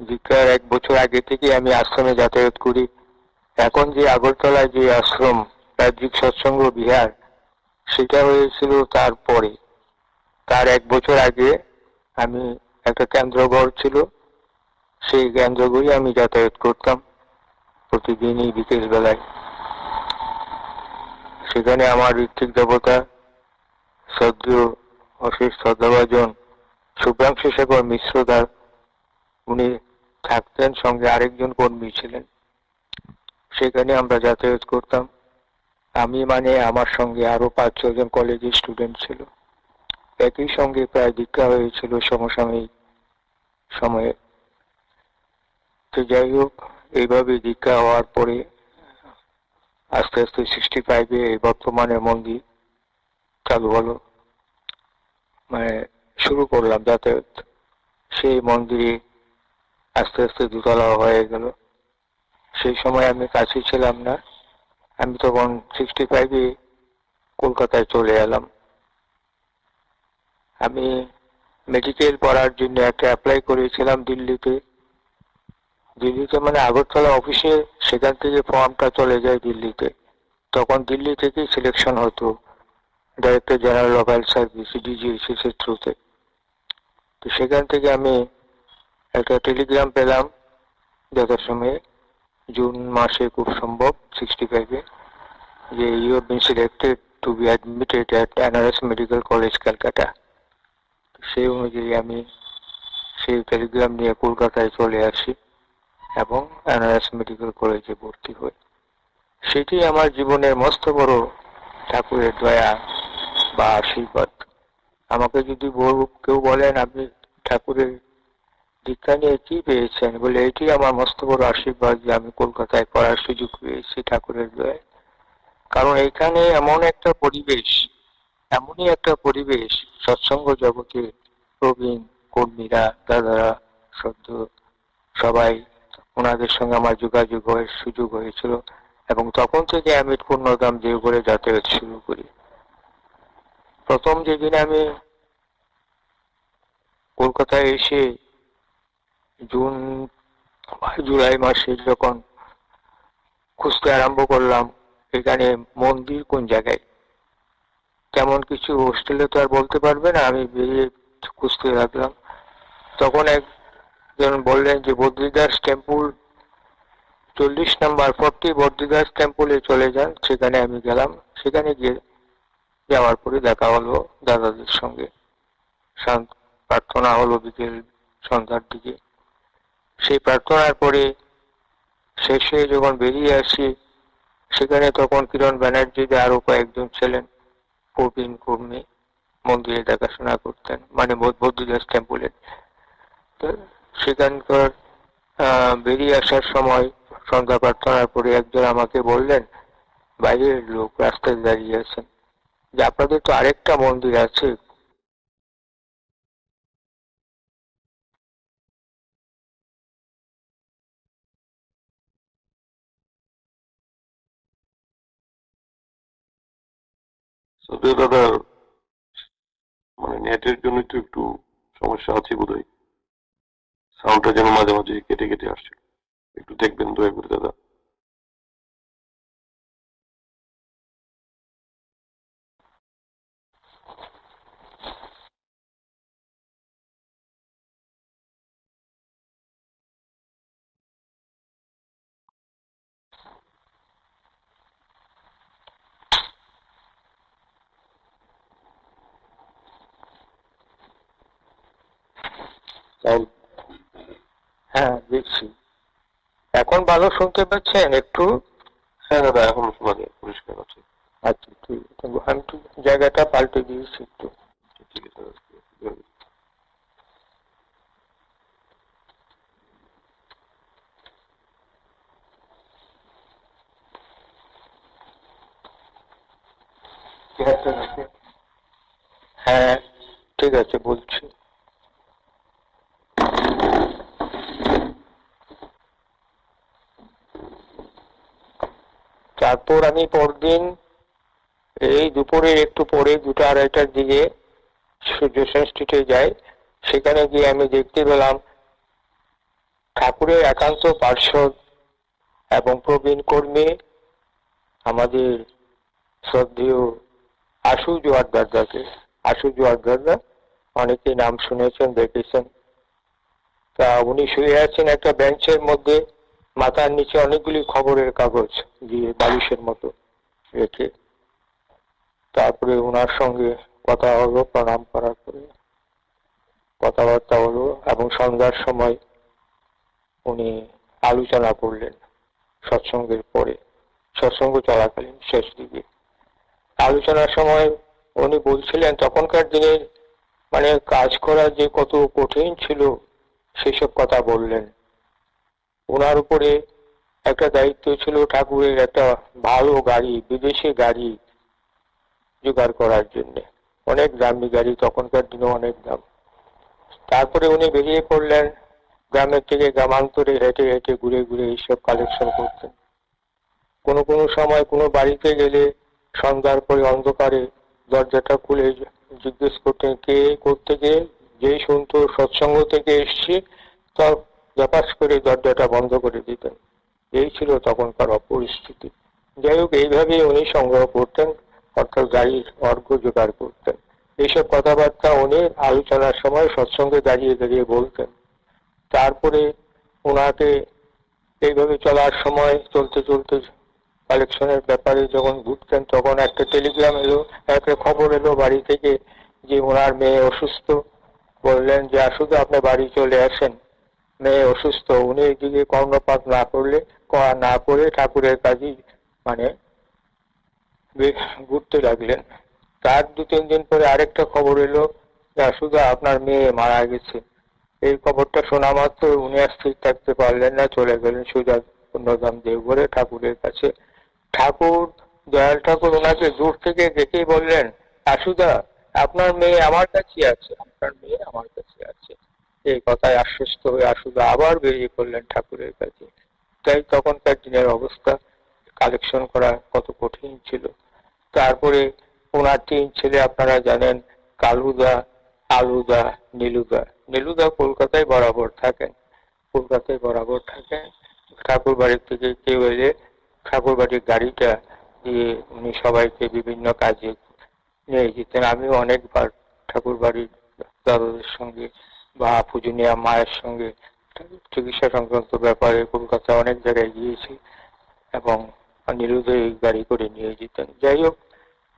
দীক্ষার 1 বছর আগে থেকে আমি আশ্রমে যাতায়াত করি। এখন যে আগরতলায় যে আশ্রম রাজ্যিক সৎসঙ্গ বিহার, সেটা হয়েছিল তারপরে। তার 1 বছর আগে আমি একটা কেন্দ্রঘর ছিল, সেই কেন্দ্রঘরে আমি যাতায়াত করতাম প্রতিদিনই বিকেল বেলায়। সেখানে আমার ঋত্বিক দেবতা শ্রদ্ধেয় অশেষ শ্রদ্ধাভাজন শুভ্রাংশু শেখর মিশ্রদার, উনি থাকতেন, সঙ্গে আরেকজন কর্মী ছিলেন। সেখানে আমরা যাতায়াত করতাম। আমি মানে আমার সঙ্গে আরো 5-6 জন কলেজের স্টুডেন্ট ছিল। একই সঙ্গে প্রায় দীক্ষা হয়েছিল সমসাময়িক সময়ে। তো যাই হোক, এইভাবে দীক্ষা হওয়ার পরে আস্তে আস্তে 65-এ বর্তমানে মন্দির চালু হলো, মানে শুরু করলাম যাতায়াত। সেই মন্দিরে আস্তে আস্তে দোতলা হয়ে গেল। সেই সময় আমি কাছে ছিলাম না, আমি তখন 65-এ কলকাতায় চলে এলাম। আমি মেডিকেল পড়ার জন্য একটা অ্যাপ্লাই করেছিলাম দিল্লিতে। মানে আগরতলা অফিসে, সেখান থেকে ফর্মটা চলে যায় দিল্লিতে। তখন দিল্লি থেকেই সিলেকশন হতো director general of health service, DGHS এর থ্রুতে। তো সেখান থেকে আমি একটা টেলিগ্রাম পেলাম যথাসময়ে, জুন মাসে খুব সম্ভব 65-এ, যে you have been selected to be admitted at NRS medical college Calcutta. সেই অনুযায়ী আমি সেই টেলিগ্রাম নিয়ে কলকাতায় চলে আসি এবং এনআরএস মেডিকেল কলেজে ভর্তি হই। সেটি আমার জীবনের মস্ত বড় ঠাকুরের দয়া বা আশীর্বাদ। আমাকে যদি কেউ বলেন আপনি ঠাকুরের দীক্ষা নিয়ে কি পেয়েছেন, বলে এটি আমার মস্ত বড় আশীর্বাদ যে আমি কলকাতায় পড়ার সুযোগ পেয়েছি ঠাকুরের দয়ায়। কারণ এখানে এমনই একটা পরিবেশ, সৎসঙ্গ জগতে প্রবীণ কর্মীরা, দাদারা, শ্রদ্ধ সবাই, ওনাদের সঙ্গে আমার যোগাযোগ হওয়ার সুযোগ হয়েছিল। এবং তখন থেকে আমি পূর্ণধাম দেওঘরে যাতায়াত শুরু করি। প্রথম যেদিন আমি কলকাতায় এসে জুন জুলাই মাসে যখন খুঁজতে আরম্ভ করলাম এখানে মন্দির কোন জায়গায়, তেমন কিছু হোস্টেলে তো আর বলতে পারবে না, আমি বেরিয়ে খুঁজতে লাগলাম। তখন একজন বললেন যে বদ্রীদাস টেম্পল 40 নম্বর 40 বদ্রীদাস টেম্পলে চলে যান। সেখানে আমি গেলাম। সেখানে যাওয়ার পরে দেখা হলো দাদাদের সঙ্গে, প্রার্থনা হলো বিকেল সন্ধ্যার দিকে। সেই প্রার্থনার পরে শেষে যখন বেরিয়ে আসি, সেখানে তখন কিরণ ব্যানার্জি আরো কয়েকজন ছিলেন প্রবীণ কর্মী, মন্দিরে দেখাশোনা করতেন, মানে বদ্রীদাস টেম্পলের। তো সেখানকার বেরিয়ে আসার সময় সন্ধ্যা প্রার্থনার পরে একজন আমাকে বললেন, বাইরের লোক রাস্তায় দাঁড়িয়ে আছেন, যে আপনাদের তো আরেকটা মন্দির আছে। দাদা, মানে নেটের জন্য তো একটু সমস্যা আছে বোধহয়, সাউন্ডটা যেন মাঝে মাঝে কেটে কেটে আসছে, একটু দেখবেন দয়া করে দাদা। হ্যাঁ, দেখছি। এখন ভালো শুনতে পাচ্ছেন একটু? হ্যাঁ দাদা, এখন শোনা যায়, পরিষ্কার আছে। আচ্ছা, ঠিক আছে, আমি একটু জায়গাটা পাল্টে দিয়েছি একটু। ঠিক আছে দাদা। হ্যাঁ, ঠিক আছে, বলছি। তারপর আমি পরদিন এই দুপুরের একটু পরে 2টা-2:30টার দিকে সূর্য স্ট্রিটে যাই। সেখানে গিয়ে আমি দেখতে পেলাম ঠাকুরের একান্ত পার্ষদ এবং প্রবীণ কর্মী আমাদের শ্রদ্ধেয় আশু জোয়ারদারদাকে। আশু জোয়ারদারদা অনেকে নাম শুনেছেন, দেখেছেন। তা উনি শুয়ে আছেন একটা বেঞ্চের মধ্যে, মাথার নিচে অনেকগুলি খবরের কাগজ দিয়ে বালিশের মতো রেখে। তারপরে ওনার সঙ্গে কথা হলো, প্রণাম করার পরে কথাবার্তা হলো, এবং সন্ধ্যার সময় উনি আলোচনা করলেন সৎসঙ্গের পরে, সৎসঙ্গ চলাকালীন শেষ দিকে। আলোচনার সময় উনি বলছিলেন তখনকার দিনের মানে কাজ করা যে কত কঠিন ছিল সেসব কথা বললেন। ওনার উপরে একটা দায়িত্ব ছিল ঠাকুরের একটা ভালো গাড়ি, বিদেশি গাড়ি জোগাড় করার জন্য। অনেক দামি গাড়ি, তখনকার দিনে অনেক দাম। তারপরে উনি বেরিয়ে পড়লেন গ্রামের থেকে গ্রামান্তরে, হেঁটে হেঁটে ঘুরে ঘুরে এইসব কালেকশন করতেন। কোনো কোনো সময় কোনো বাড়িতে গেলে সন্ধ্যার পরে অন্ধকারে দরজাটা খুলে জিজ্ঞেস করতেন কে কোত্থেকে। যেই শুনতো সৎসঙ্গ থেকে এসছি, তার ব্যাপাস করে দরজাটা বন্ধ করে দিতেন। এই ছিল তখনকার পরিস্থিতি। যাই হোক, এইভাবে উনি সংগ্রহ করতেন, অর্থাৎ গাড়ির অর্ঘ্য জোগাড় করতেন। এইসব কথাবার্তা উনি আলোচনার সময় সৎসঙ্গে দাঁড়িয়ে দাঁড়িয়ে বলতেন। তারপরে ওনাকে এইভাবে চলার সময় চলতে চলতে কালেকশনের ব্যাপারে যখন ঘুরতেন, তখন একটা টেলিগ্রাম এলো, একটা খবর এলো বাড়ি থেকে যে ওনার মেয়ে অসুস্থ। বললেন যে আসলে আপনি বাড়ি চলে আসেন, মেয়ে অসুস্থ। উনি এদিকে কর্ণপাত না করে ঠাকুরের কাজই মানে ঘুরতে লাগলেন। তার 2-3 দিন পরে আরেকটা খবর এলো যে আসলে আপনার মেয়ে মারা গেছে। এই খবরটা শোনা মাত্র উনি আর স্থির থাকতে পারলেন না, চলে গেলেন সোজা পুণ্যধাম দেওঘরে ঠাকুরের কাছে। ঠাকুর, দয়াল ঠাকুর ওনাকে দূর থেকে দেখেই বললেন, আশুদা আপনার মেয়ে আমার কাছে আছে, আপনার মেয়ে আমার কাছে আছে। এই কথায় আশ্বস্ত হয়ে আশুদা আবার বেরিয়ে পড়লেন ঠাকুরের কাছে। তাই তখনকার দিনের অবস্থা, কালেকশন করা কত কঠিন ছিল। তারপরে ওনার 3 ছেলে আপনারা জানেন, কালুদা, আলুদা, নীলুদা। নীলুদা কলকাতায় বরাবর থাকেন, কলকাতায় বরাবর থাকেন। ঠাকুর বাড়ির থেকে কেউ এলে ঠাকুর বাড়ির গাড়িটা দিয়ে উনি সবাইকে বিভিন্ন কাজে নিয়ে যেতেন। আমিও অনেকবার ঠাকুর বাড়ির দাদাদের সঙ্গে বা পূজনীয়া মায়ের সঙ্গে চিকিৎসা সংক্রান্ত ব্যাপারে কলকাতায় অনেক জায়গায় গিয়েছি, এবং নীলুদা এই গাড়ি করে নিয়ে যেতেন। যাই হোক,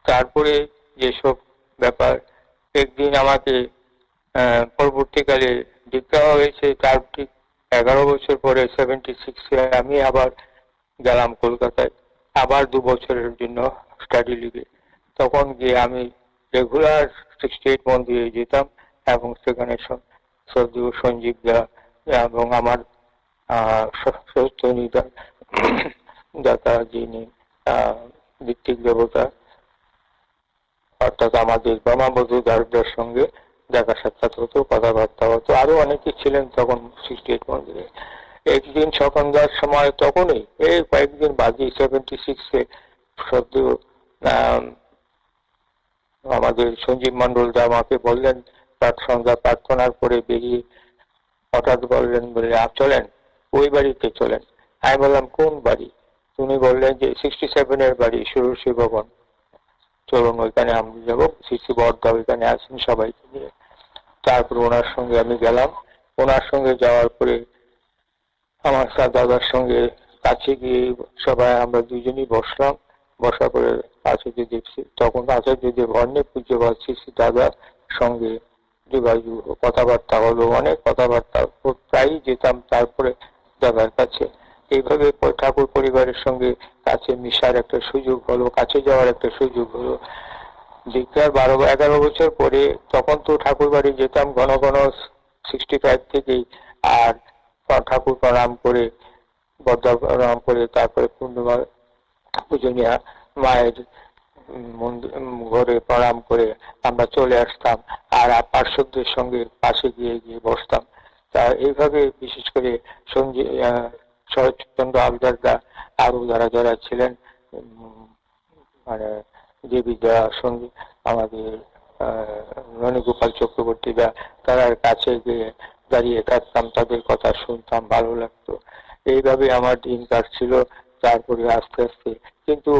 তারপরে যেসব ব্যাপার, একদিন আমাকে পরবর্তীকালে দীক্ষা হয়েছে, তার ঠিক 11 বছর পরে 76-এ আমি আবার গেলাম কলকাতায়, আবার 2 বছরের জন্য স্টাডি লিগে। তখন গিয়ে আমি রেগুলার 68 মন্দিরে যেতাম, এবং সেখানে শ্রদ্ধেয় সঞ্জীব দা এবং আমার দাতা যিনি ভিত্তিক দেবতা, অর্থাৎ আমাদের ব্রহ্মাবধূ দারুদার সঙ্গে দেখা সাক্ষাৎ হতো, কথাবার্তা হতো। আরো অনেকে ছিলেন তখন 68 মন্দিরে। একদিন সন্ধ্যার সময়, তখনই এই কয়েকদিন বাদে 76-এ শ্রদ্ধেয় আমাদের সঞ্জীব মন্ডল দা আমাকে বললেন, সন্ধ্যা প্রার্থনার পরে বেরিয়ে হঠাৎ বললেন, বলে চলেন ওই বাড়িতে চলেন। আমি বললাম কোন বাড়ি? উনি বললেন যে 67-এর বাড়ি, ষোড়শী ভবন, চলুন ওইখানে আমি যাবো, শিশু বর্দা ওইখানে আসেন সবাইকে নিয়ে। তারপর ওনার সঙ্গে আমি গেলাম। ওনার সঙ্গে যাওয়ার পরে আমার দাদার সঙ্গে কাছে গিয়ে সবাই আমরা দুজনই বসলাম। বসা করে আচার্য দেখছি, তখন আচার্য দেব অনেক পূজ্যবাদ শ্রী দাদার সঙ্গে যোগাযোগ, কথাবার্তা হলো, অনেক কথাবার্তা, প্রায়ই যেতাম তারপরে দাদার কাছে। এইভাবে ঠাকুর পরিবারের সঙ্গে কাছে মিশার একটা সুযোগ হলো, কাছে যাওয়ার একটা সুযোগ হলো। দীক্ষার 12-11 বছর পরে তখন তো ঠাকুর বাড়ি যেতাম ঘন ঘন 65 থেকেই, আর ঠাকুর প্রণাম করে, বদ্ধ প্রণাম করে, তারপরে পূর্ণিমা পূজনীয়া মায়ের ঘরে প্রণাম করে আমরা চলে আসতাম, আর পার্শ্বদের সঙ্গে পাশে গিয়ে গিয়ে বসতাম। তা এইভাবে বিশেষ করে শরৎচন্দ্র আলদারদা, আরো যারা যারা ছিলেন, মানে দেবীদা, আমাদের ননীগোপাল চক্রবর্তীদা, তারা কাছে গিয়ে দাঁড়িয়ে থাকতাম, তাদের কথা শুনতাম, ভালো লাগতো। এইভাবে আমার দিন কাটছিল। তারপরে আস্তে আস্তে কিন্তু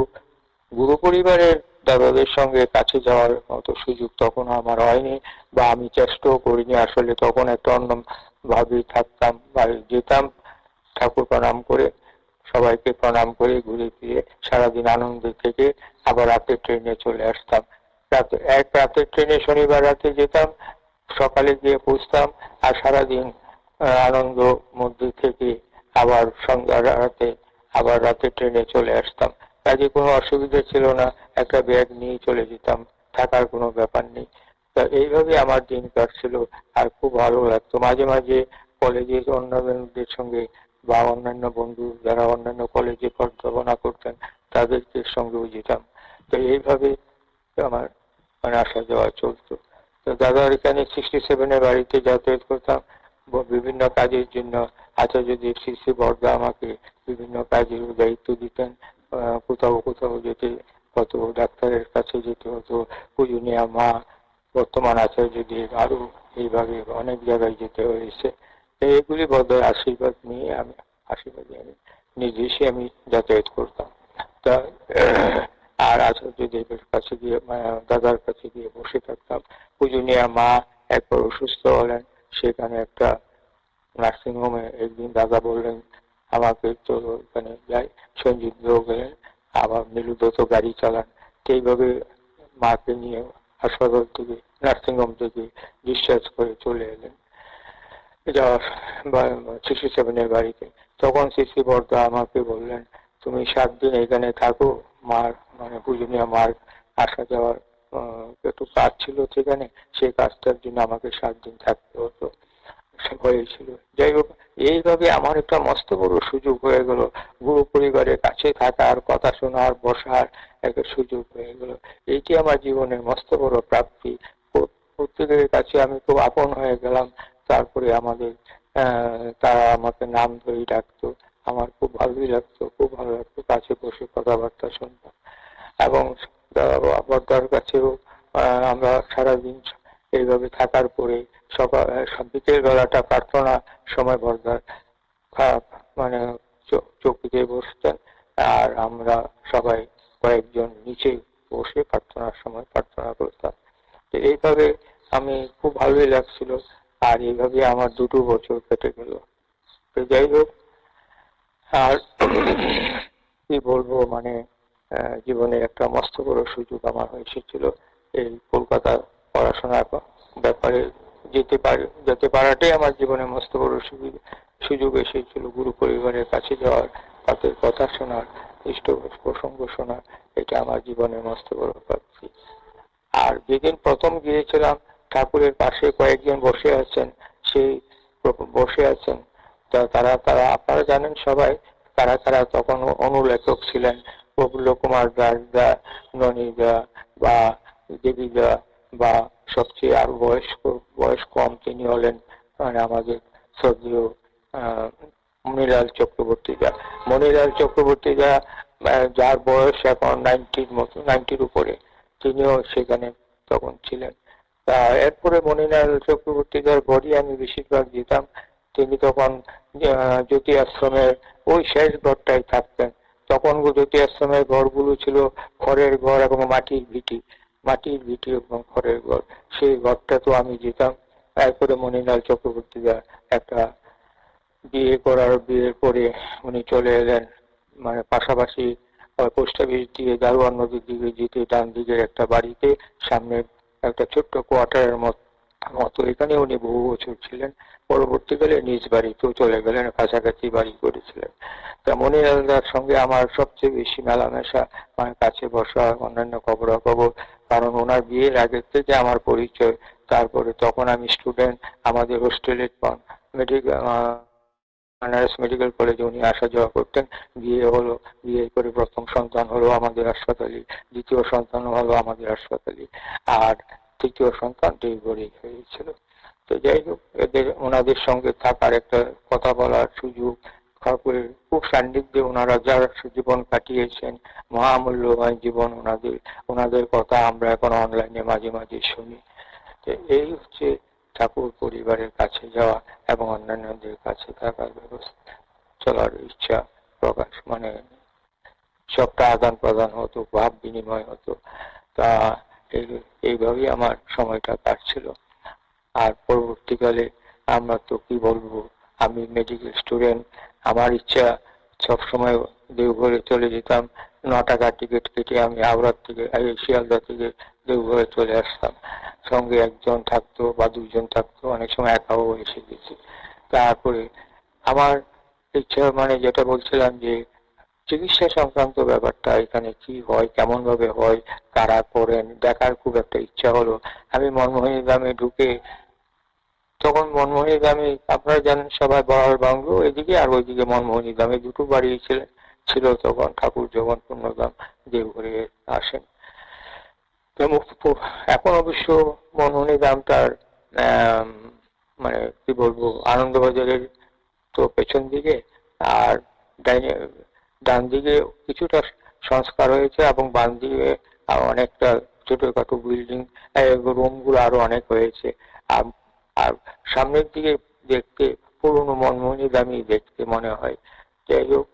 গুরু পরিবারের দাদাদের সঙ্গে কাছে যাওয়ার মতো সুযোগ তখন আমার হয়নি, বা আমি চেষ্টাও করিনি। আসলে তখন একটা অন্য ভাবেই থাকতাম, বাড়ি যেতাম, ঠাকুর প্রণাম করে, সবাইকে প্রণাম করে ঘুরে ফিরে সারাদিন আনন্দ থেকে আবার রাতে ট্রেনে চলে আসতাম। রাতের ট্রেনে শনিবার রাতে যেতাম, সকালে গিয়ে পৌঁছতাম, আর সারাদিন আনন্দ মধ্যে থেকে আবার সন্ধ্যা রাতে আবার রাতে ট্রেনে চলে আসতাম। কাজে কোনো অসুবিধা ছিল না, একটা ব্যাগ নিয়ে চলে যেতাম, থাকার কোনো ব্যাপার নেই। তা এইভাবে আমার দিন কাটছিল, আর খুব ভালো লাগতো। মাঝে মাঝে কলেজে অন্যান্যদের সঙ্গে বা অন্যান্য বন্ধু যারা অন্যান্য কলেজে পড়াশোনা করতেন তাদেরকে সঙ্গেও যেতাম। তো এইভাবে আমার মানে আসা যাওয়া চলতো। তো দাদার এখানে 67-এ বাড়িতে যাতায়াত করতাম বিভিন্ন কাজের জন্য। আচার্য দেবশিষ্য বর্দা আমাকে বিভিন্ন কাজের দায়িত্ব দিতেন। কোথাও কোথাও যেতে হতো, ডাক্তারের কাছে যেতে হতো, পূজনীয়া মা, বর্তমান আচার্যদের, আরো এইভাবে অনেক জায়গায় যেতে হয়েছে। এগুলি বর্দার আশীর্বাদ নিয়ে আশীর্বাদে আমি নিজে আমি যাতায়াত করতাম। তা আর আচার্য দেবের কাছে গিয়ে দাদার কাছে গিয়ে বসে থাকতাম। পূজনীয়া মা একবার অসুস্থ হলেন, সেখানে একটা নার্সিং হোমে একদিন দাদা বললেন আমাকে, তো ওখানে যাই। সঞ্জিত গেলেন, আবার নীলুদত্ত গাড়ি চালান। এইভাবে মাকে নিয়ে হাসপাতাল থেকে, নার্সিং হোম থেকে ডিসচার্জ করে চলে এলেন যাওয়ার 67-এর বাড়িতে। তখন সিসি বর্দা আমাকে বললেন, তুমি 7 দিন এখানে থাকো। মার মানে পূজনীয় মার আসা যাওয়ার একটু কাজ ছিল সেখানে, সেই কাজটার জন্য আমাকে 7 দিন থাকতে হতো, হয়েছিল। যাই হোক, এইভাবে আমার একটা মস্ত বড় সুযোগ হয়ে গেল, গুরু পরিবারের কাছে থাকার, কথা শোনার, বসার একটা সুযোগ হয়ে গেল। এইটি আমার জীবনের মস্ত বড় প্রাপ্তি। প্রত্যেকের কাছে আমি খুব আপন হয়ে গেলাম। তারপরে আমাদের তারা আমাকে নাম ধরেই ডাকতো। আমার খুব ভালোই লাগতো, খুব ভালো লাগতো কাছে বসে কথাবার্তা শুনতাম। এবং বর্দার কাছেও আমরা সারাদিন এইভাবে থাকার পরে সকাল বিকেল বেলাটা প্রার্থনা সময় বর্দার মানে চৌকিতে বসতেন, আর আমরা সবাই কয়েকজন নিচে বসে প্রার্থনার সময় প্রার্থনা করতাম। তো এইভাবে আমি খুব ভালোই লাগছিল। আর এইভাবে আমার 2 বছর কেটে গেল। তো যাই হোক, আর কি বলবো, মানে জীবনে একটা মস্ত বড় সুযোগ আমার এসেছিল। এই কলকাতা পড়াশোনার ব্যাপারে যেতে পারাটাই আমার জীবনে মস্ত বড় সুযোগ এসেছিল। গুরু পরিবারের কাছে যাওয়ার, তাদের কথা শোনার, ইষ্ট প্রসঙ্গ শোনার, এটা আমার জীবনের মস্ত বড় প্রাপ্তি। আর যেদিন প্রথম গিয়েছিলাম, ঠাকুরের পাশে কয়েকজন বসে আছেন, সেই বসে আছেন তারা তারা আপনারা জানেন সবাই কারা কারা তখন অনুলেখক ছিলেন। প্রফুল্ল কুমার দাস দা, ননী দা, বা দেবী দা, বা সবচেয়ে আরো বয়স কম তিনি হলেন মানে আমাদের শ্রদ্ধেয় মণিলাল চক্রবর্তী দা। মণিলাল চক্রবর্তী দা, যার বয়স এখন 90-র উপরে, তিনিও সেখানে তখন ছিলেন। এরপরে মণিলাল চক্রবর্তীদার ঘরই আমি বেশিরভাগ যেতাম। তিনি তখন জ্যোতি আশ্রমের ওই শেষ ঘরটায় থাকতেন। তখন জ্যোতি আশ্রমের ঘরগুলো ছিল খড়ের ঘর এবং মাটির ভিটি এবং খড়ের ঘর। সেই ঘরটা তো আমি যেতাম। এরপরে মণিলাল চক্রবর্তীদা একটা বিয়ের পরে উনি চলে এলেন, মানে পাশাপাশি পোস্ট অফিস দিয়ে দারোয়ান নদীর দিকে যেতে ডান দিকের একটা বাড়িতে, সামনে একটা ছোট্ট কোয়ার্টারের মতো, এখানে উনি বহু বছর ছিলেন। পরবর্তীকালে নিজ বাড়িতেও চলে গেলেন, কাছাকাছি বাড়ি করেছিলেন। তা মনিলালদার সঙ্গে আমার সবচেয়ে বেশি মেলামেশা, মানে কাছে বসা, অন্যান্য খবরাখবর, কারণ ওনার বিয়ের আগের থেকে আমার পরিচয়। তারপরে তখন আমি স্টুডেন্ট, আমাদের হোস্টেলে মেডিকেল কলেজে উনি আসা যাওয়া করতেন। বিয়ে করে প্রথম সন্তান হলো আমাদের হাসপাতালে, দ্বিতীয় সন্তান হলো আমাদের হাসপাতালে, আর তৃতীয় সন্তান ডেলিভারি হয়েছিল। তো যাই হোক, ওনাদের সঙ্গে থাকার একটা কথা বলার সুযোগ, খুব সান্নিধ্যে ওনারা যার জীবন কাটিয়েছেন, মহামূল্যবান জীবন ওনাদের কথা আমরা এখন অনলাইনে মাঝে মাঝে শুনি। তো এই হচ্ছে ঠাকুর পরিবারের কাছে যাওয়া এবং অন্যান্যদের কাছে থাকার ব্যবস্থা চলার ইচ্ছা প্রকাশ, মানে সবটা আদান প্রদান হতো, ভাব বিনিময় হতো। তা এইভাবেই আমার সময়টা কাটছিল। আর পরবর্তীকালে আমরা তো কি বলবো, আমি মেডিকেল স্টুডেন্ট, আমার ইচ্ছা সবসময় দেওঘরে চলে যেতাম। 9 টাকার টিকিট কেটে আমি হাওড়ার থেকে শিয়ালদা থেকে দেওঘরে চলে আসতাম। সঙ্গে একজন থাকতো বা দুজন থাকতো, অনেক সময় একাও এসে গেছি। তারপরে আমার ইচ্ছা, মানে যেটা বলছিলাম যে চিকিৎসা সংক্রান্ত ব্যাপারটা এখানে কি হয়, কেমন ভাবে হয়, কারা করেন, দেখার খুব একটা ইচ্ছা হলো। আমি মনমোহনী গ্রামে ঢুকে, তখন মনমোহনী গ্রামে আপনারা জানেন সবাই বড়াল বাংলো এদিকে, আর ওইদিকে মনমোহনী গ্রামে দুটো বাড়ি ছিল তখন। ঠাকুর যখন পূর্ণগ্রাম দেওঘরে আসেন, এখন অবশ্য মনমোহনী গ্রামটার মানে কি বলবো, আনন্দবাজারের তো পেছন দিকে, আর ডান দিকে কিছুটা সংস্কার হয়েছে এবং বাম দিকে অনেকটা ছোটখাটো বিল্ডিং, রুম গুলো আরো অনেক হয়েছে। আর সামনের দিকে দেখতে পুরনো মনমোহনী গ্রামই দেখতে মনে হয়। যাই হোক,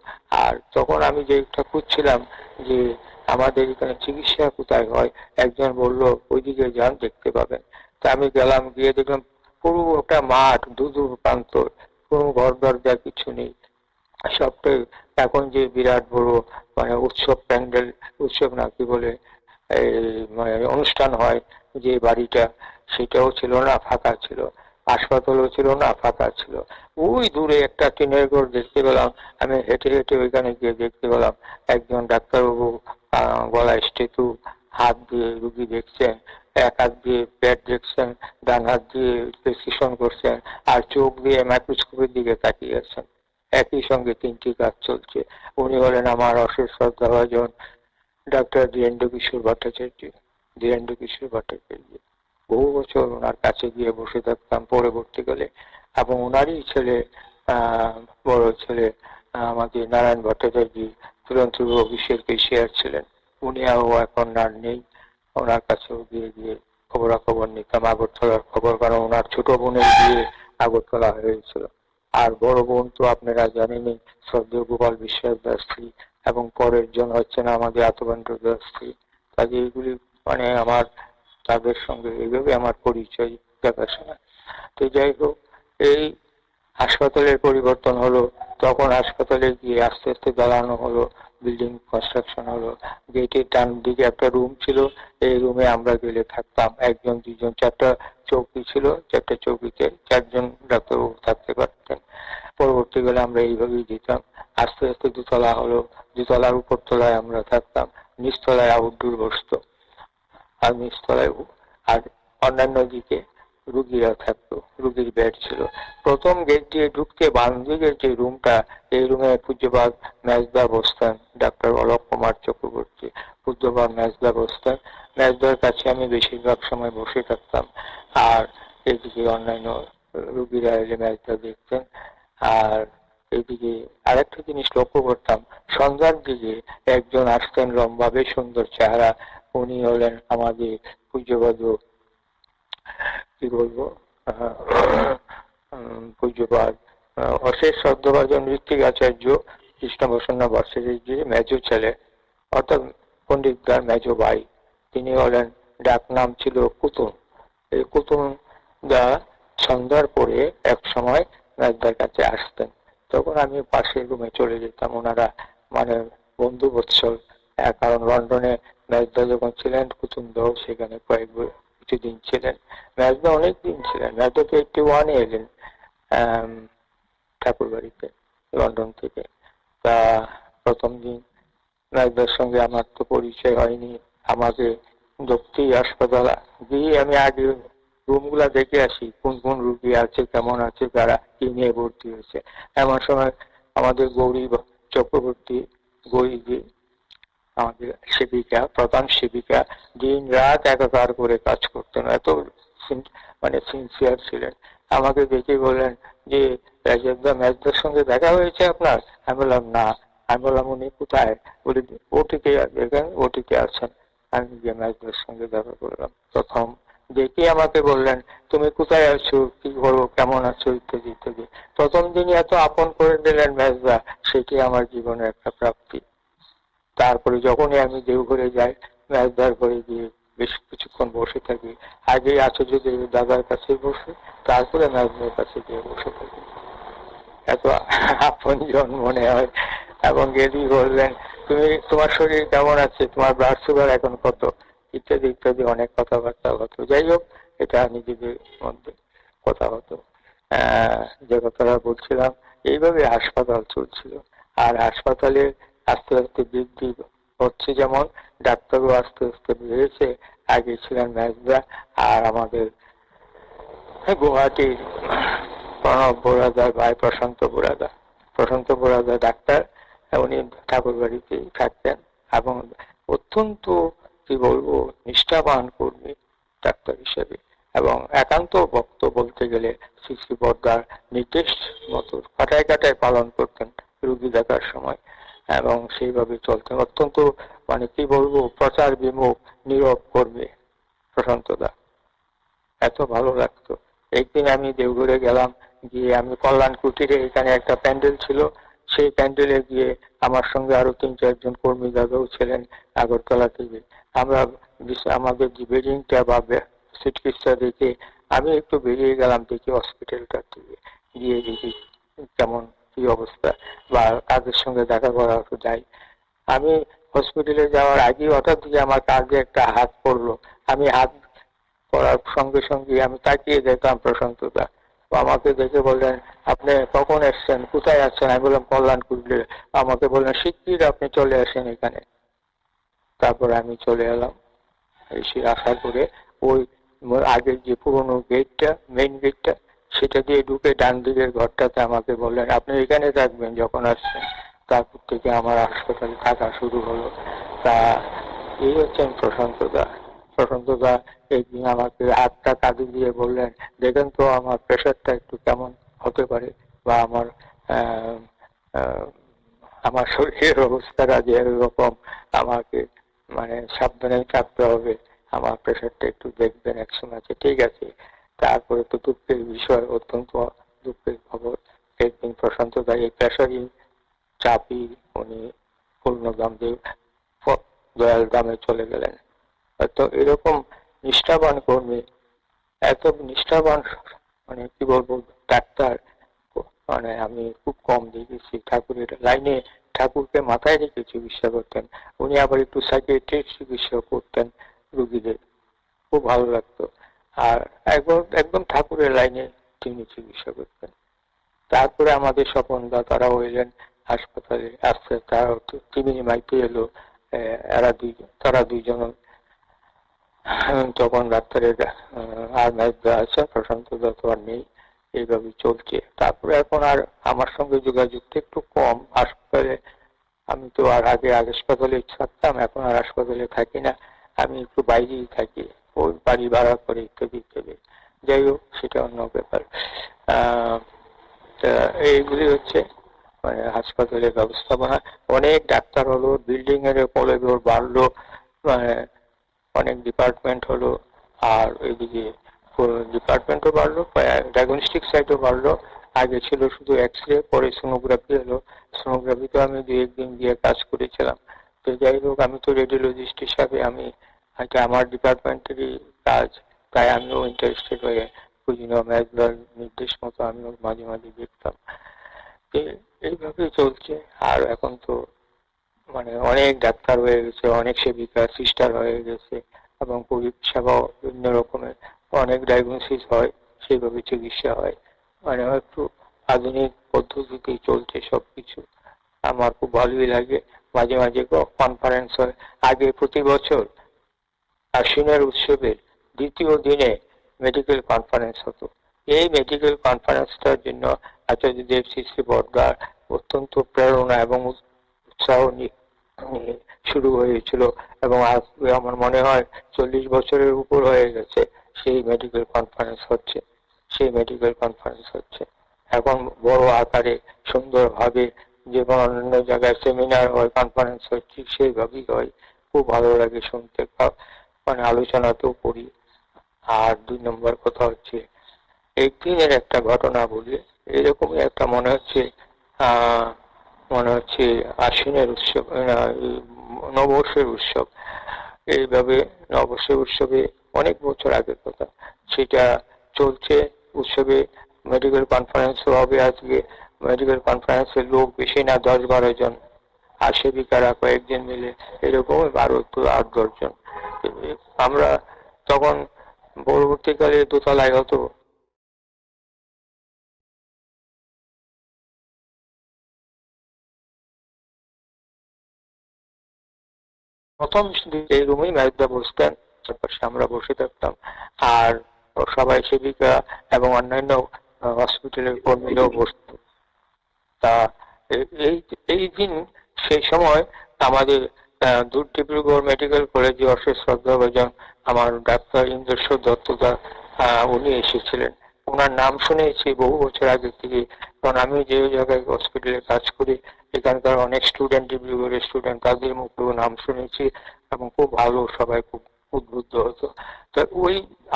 আর তখন আমি যেটা খুঁজছিলাম যে আমাদের এখানে চিকিৎসা কোথায় হয়, একজন বললো ওইদিকে যান, দেখতে পাবেন। তা আমি গেলাম, গিয়ে দেখলাম পুরো একটা মাঠ, দূর প্রান্তর, কোনো ঘর দরজা কিছু নেই। সবটাই এখন যে বিরাট বড় মানে উৎসব প্যান্ডেল, উৎসব না কি বলে, এই মানে অনুষ্ঠান হয় যে বাড়িটা, সেটাও ছিল না, ফাঁকা ছিল। হাসপাতালও ছিল না, ফাঁকা ছিল। ওই দূরে একটা টিনের ঘর দেখতে পেলাম। আমি হেঁটে হেঁটে ওইখানে গিয়ে দেখতে পেলাম একজন ডাক্তারবাবু গলায় স্টেথু, হাত দিয়ে রুগী দেখছেন, এক হাত দিয়ে পেট দেখছেন, ডান হাত দিয়ে প্রেসক্রিপশন করছেন, আর চোখ দিয়ে মাইক্রোস্কোপের দিকে তাকিয়ে আছেন। একই সঙ্গে 3টি কাজ চলছে। উনি হলেন আমার অশেষ শ্রদ্ধাভাজন ডাক্তার ধীরেন্দ্র কিশোর ভট্টাচার্য। ধীরেন্দ্র কিশোর ভট্টাচার্য, বহু বছর ওনার কাছে গিয়ে বসে থাকতাম পরবর্তীকালে। এবং ওনারই ছেলে, বড় ছেলে আমাদের নারায়ণ ভট্টাচার্য, তুরন্ত অফিসের কেশিয়ার ছিলেন। উনিও এখন আর নেই। ওনার কাছেও গিয়ে গিয়ে খবরাখবর নিতাম, আগরতলার খবর, কারণ ওনার ছোট বোনের বিয়ে আগরতলা হয়েছিল। আর বড় বোন তো আপনারা জানেনই, শ্রদ্ধেয় গোপাল বিশ্বাস দাসী, এবং পরের জন হচ্ছেন আমাদের আতবন্ত দাসী। কাজে এইগুলি মানে আমার তাদের সঙ্গে এইভাবে আমার পরিচয় দেখাশোনা। তো যাই হোক, এই হাসপাতালের পরিবর্তন হলো। তখন হাসপাতালে গিয়ে আস্তে আস্তে দাঁড়ানো হলো, বিল্ডিং কনস্ট্রাকশন হলো। গেটের ডান দিকে একটা রুম ছিল, এই রুমে আমরা গেলে থাকতাম। একজন দুজন 4টা চৌকি ছিল, 4টা চৌকিতে 4জন ডাক্তারবাবু থাকতে পারতেন। পরবর্তীকালে আমরা এইভাবেই দিতাম। আস্তে আস্তে 2তলা হলো, 2তলার উপর তলায় আমরা থাকতাম, নিচতলায় আউটডোর বসতো, আর নিচতলায় আর অন্যান্য দিকে রুগীরা থাকতো, রুগীর বেড ছিল। প্রথম গেট দিয়ে ঢুকতে বাম দিকের যে রুমটা, এই রুমে পূজ্যপাদ মেজদা বসতেন, ডাক্তার অলোক কুমার চক্রবর্তী। পূজ্যপাদ মেজদা বসতেন, মেজদার কাছে আমি বেশিরভাগ সময় বসে থাকতাম। আর এদিকে অন্যান্য রুগীরা এলে মেজদা দেখতেন। আর এইদিকে আরেকটা জিনিস লক্ষ্য করতাম, সন্ধ্যার দিকে একজন আসতেন, লম্বা বেশ সুন্দর চেহারা। উনি হলেন আমাদের পূজ্যপাদ, কি বলবো, পূজ্যপাদ অশেষ শ্রদ্ধাভাজন ঋত্বিক আচার্য কৃষ্ণপ্রসন্ন ভট্টাচার্যের মেজো ছেলে, অর্থাৎ পণ্ডিতদার মেজো ভাই। তিনি হলেন, ডাক নাম ছিল কুতুন। এই কুতুন দা সন্ধ্যার পরে এক সময় মেজদার কাছে আসতেন। তখন আমি পাশের রুমে চলে যেতাম। ওনারা মানে বন্ধু বৎসল, কারণ লন্ডনে মেজদা যখন ছিলেন, কুতুন দাও সেখানে কিছুদিন ছিলেন। মেজদা অনেক দিন ছিলেন, মেজদা তো 81-এ এলেন ঠাকুর বাড়িতে লন্ডন থেকে। তা প্রথম দিন মেজদার সঙ্গে আমার তো পরিচয় হয়নি। আমাকে ঢুকতেই হাসপাতাল গিয়ে আমি আগে রুম গুলা দেখে আসি, কোন কোন রুগী আছে, কেমন আছে, তারা কি নিয়ে ভর্তি হয়েছে। এমন সময় আমাদের গৌরী চক্রবর্তী, গৌরীজি আমাদের সেবিকা, প্রধান সেবিকা, দিন রাত একাকার করে কাজ করতেন, এত মানে সিনসিয়ার ছিলেন। আমাকে দেখে বললেন যে রাজেদা, মেজদার সঙ্গে দেখা হয়েছে আপনার? আমি বললাম না। আমি বললাম উনি কোথায়? বলি ওটিতে দেখেন, ওটিতে আছেন। আমি গিয়ে মেজদার সঙ্গে দেখা করলাম। প্রথম দেখে আমাকে বললেন, তুমি কোথায় আছো, কি করো, কেমন আছো, ইত্যাদি ইত্যাদি। প্রথম দিনই এত আপন করে দিলেন মেজদা, সেটি আমার জীবনের একটা প্রাপ্তি। তারপরে যখনই আমি দেওঘরে যাই, মেজদার ঘরে গিয়ে বেশ কিছুক্ষণ বসে থাকি। আগে আচার্য দেবের দাদার কাছে বসে, তারপরে মেজদার কাছে গিয়ে বসে থাকি। এত আপনজন মনে হয়। এবং গেদি বললেন, তোমার শরীর কেমন আছে, তোমার ব্লাড সুগার এখন কত, ইত্যাদি ইত্যাদি অনেক কথাবার্তা হতো। যাই হোক, এটা নিজেদের মধ্যে কথা হতো। যে কথাটা বলছিলাম, এইভাবে হাসপাতাল চলছিল। আর হাসপাতালে আস্তে আস্তে বৃদ্ধি হচ্ছে, যেমন ডাক্তারও আস্তে আস্তে বেড়েছে। আগে ছিলেন মেজদা, আর আমাদের গুয়াহাটির প্রণব বোরাদার ভাই প্রশান্ত বোরাদা ডাক্তার, উনি ঠাকুর বাড়িতেই থাকতেন এবং অত্যন্ত কি বলবো নিষ্ঠাবান কর্মী ডাক্তার হিসেবে, এবং একান্ত ভক্ত বলতে গেলে শ্রী শ্রী বর্দার নির্দেশ মতো কাটায় কাটায় পালন করতেন রুগী দেখার সময়, এবং সেইভাবে চলতেন। অত্যন্ত মানে কি বলবো প্রচার বিমুখ নীরব কর্মী প্রশান্তদা। এত ভালো লাগতো। একদিন আমি দেওঘরে গেলাম, গিয়ে আমি কল্যাণ কুটিরে, এখানে একটা প্যান্ডেল ছিল, সেই প্যান্ডেলে গিয়ে আমার সঙ্গে আরো 3-4 জন কর্মী দাদাও ছিলেন আগরতলা থেকে। আমরা আমাদের যে বিল্ডিংটা বা সিটকিসটা দেখে আমি একটু বেরিয়ে গেলাম, দেখি হসপিটালটার দিকে, গিয়ে দেখি কেমন কি অবস্থা বা কাদের সঙ্গে দেখা করা যাই। আমি হসপিটালে যাওয়ার আগে হঠাৎ দিয়ে আমার কাঁধে একটা হাত পড়লো। আমি হাত পড়ার সঙ্গে সঙ্গে আমি তাকিয়ে দেখলাম প্রশান্তদা। আমাকে দেখে বললেন, আপনি কখন এসছেন, কোথায় আছেন? আমি বললাম কল্যাণ কুটিরে। আমাকে বললেন, শিগগির আপনি চলে আসেন এখানে। তারপরে আমি চলে এলাম। এসে আসার পরে ওই আগের যে পুরোনো গেটটা, মেইন গেটটা, সেটা দিয়ে ঢুকে ডান দিকের ঘরটাতে আমাকে বললেন, আপনি এখানে থাকবেন যখন আসছেন। তারপর থেকে আমার হাসপাতালে থাকা শুরু হলো। তা এই হচ্ছেন প্রশান্তদা একদিন আমাকে হাতটা কাঁধে দিয়ে বললেন, দেখেন তো আমার প্রেশারটা একটু কেমন হতে পারে, বা আহ, আহ, আমার শরীরের অবস্থাটা যে এরকম, আমাকে মানে সাবধানে থাকতে হবে, আমার প্রেশারটা একটু দেখবেন এক সময়। আছে, ঠিক আছে। তারপরে তো দুঃখের বিষয়, অত্যন্ত দুঃখের খবর, একদিন প্রশান্তদা এই প্রেশারই চাপি উনি পূর্ণদাম দেব দয়াল দামে চলে গেলেন। তো এরকম নিষ্ঠাবান কর্মী, এত নিষ্ঠাবান মানে কি বলবো ডাক্তার, মানে আমি খুব কম দেখেছি। ঠাকুরের লাইনে ঠাকুরকে মাথায় রেখে চিকিৎসা করতেন। উনি আবার একটু সাইকিয়াট্রিক চিকিৎসা করতেন রুগীদের, খুব ভালো লাগতো। আর একদম ঠাকুরের লাইনে তিনি চিকিৎসা করতেন। তারপরে আমাদের স্বপনদা তারা হইলেন হাসপাতালে আসছে, তারা তিনি মাইতে এলো। তারা দুইজন তখন ডাক্তারের আর মেজদা আছেন, প্রশান্তদা তো আর নেই। এইভাবে চলছে। তারপরে এখন আর আমার সঙ্গে যোগাযোগটা একটু কম হাসপাতালে। আমি তো আর আগে হাসপাতালে থাকতাম, এখন আর হাসপাতালে থাকি না, আমি একটু বাইরেই থাকি, ওই বাড়ি ভাড়া করে ইত্যাদি ইত্যাদি। যাই হোক, সেটা অন্য ব্যাপার। এইগুলি হচ্ছে মানে হাসপাতালের ব্যবস্থাপনা। অনেক ডাক্তার হলো, বিল্ডিং এর কলেজও বাড়লো, মানে অনেক ডিপার্টমেন্ট হলো। আর ওইদিকে ডিপার্টমেন্টও বাড়লো, ডায়াগনস্টিক সাইটও বাড়লো। আগে ছিল শুধু এক্স রে, পরে সোনোগ্রাফি হলো। সোনোগ্রাফিতে আমি 2-1 দিন গিয়ে কাজ করেছিলাম। তো যাই হোক, আমি তো রেডিওলজিস্ট হিসাবে আমি এটা আমার ডিপার্টমেন্টেরই কাজ, তাই আমিও ইন্টারেস্টেড হয়ে কুজিনো ম্যাজদার নির্দেশ মতো আমিও মাঝে মাঝে দেখতাম। এইভাবে চলছে। আর এখন তো মানে অনেক ডাক্তার হয়ে গেছে, অনেক সেবিকা সিস্টার হয়ে গেছে, এবং পরিষেবাও বিভিন্ন রকমের, অনেক ডায়াগনোসিস হয়, সেইভাবে চিকিৎসা হয়। মানে একটু আধুনিক পদ্ধতিতেই চলছে সবকিছু। আমার খুব ভালোই লাগে। মাঝে মাঝে কনফারেন্স হয়। আগে প্রতি বছর আশ্বিনের উৎসবের দ্বিতীয় দিনে মেডিকেল কনফারেন্স হতো। এই মেডিকেল কনফারেন্সটার জন্য আচার্য দেব শ্রী শ্রী বর্দার অত্যন্ত প্রেরণা এবং উৎসাহ নিয়ে শুরু হয়েছিল, এবং আজ আমার মনে হয় 40 বছরের উপর হয়ে গেছে সেই মেডিকেল কনফারেন্স হচ্ছে। এখন বড় আকারে সুন্দরভাবে, যেমন অন্যান্য জায়গায় সেমিনার হয়, কনফারেন্স হচ্ছে, সেইভাবেই হয়। খুব ভালো লাগে শুনতে, মানে আলোচনাতেও করি। আর 2 নম্বর কথা হচ্ছে এই দিনের একটা ঘটনা বলি। এরকমই একটা আহ মনে হচ্ছে আশ্বিনের উৎসব, নববর্ষের উৎসব। এইভাবে নববর্ষের উৎসবে অনেক বছর আগের কথা, সেটা চলছে। উৎসবে মেডিকেল কনফারেন্সও হবে আজকে। মেডিকেল কনফারেন্সের লোক বেশি না, 10-12 জন। আর সেবিকারা কয়েকজন মিলে, এরকম 12-8-10 জন। আমরা তখন পরবর্তীকালে দোতলায় হতো। প্রথম এই রুমেই ম্যাচটা বসতেন, চারপাশে আমরা বসে থাকতাম। আর সবাই সেবিকা এবং অন্যান্য হসপিটালের কর্মীরাও বসত। তা এই এই দিন, সেই সময় আমাদের ডিব্রুগড় মেডিকেল কলেজে অশেষ শ্রদ্ধাভাজন আমার ডাক্তার ইন্দ্রেশ্বর দত্তদা, উনি এসেছিলেন। ওনার নাম শুনেছি বহু বছর আগে থেকে, কারণ আমি যে জায়গায় হসপিটালে কাজ করি এখানকার অনেক স্টুডেন্ট, ডিব্রুগড়ের স্টুডেন্ট, তাদের মুখেও নাম শুনেছি এবং খুব ভালো, সবাই খুব উদ্বুদ্ধ হতো। তা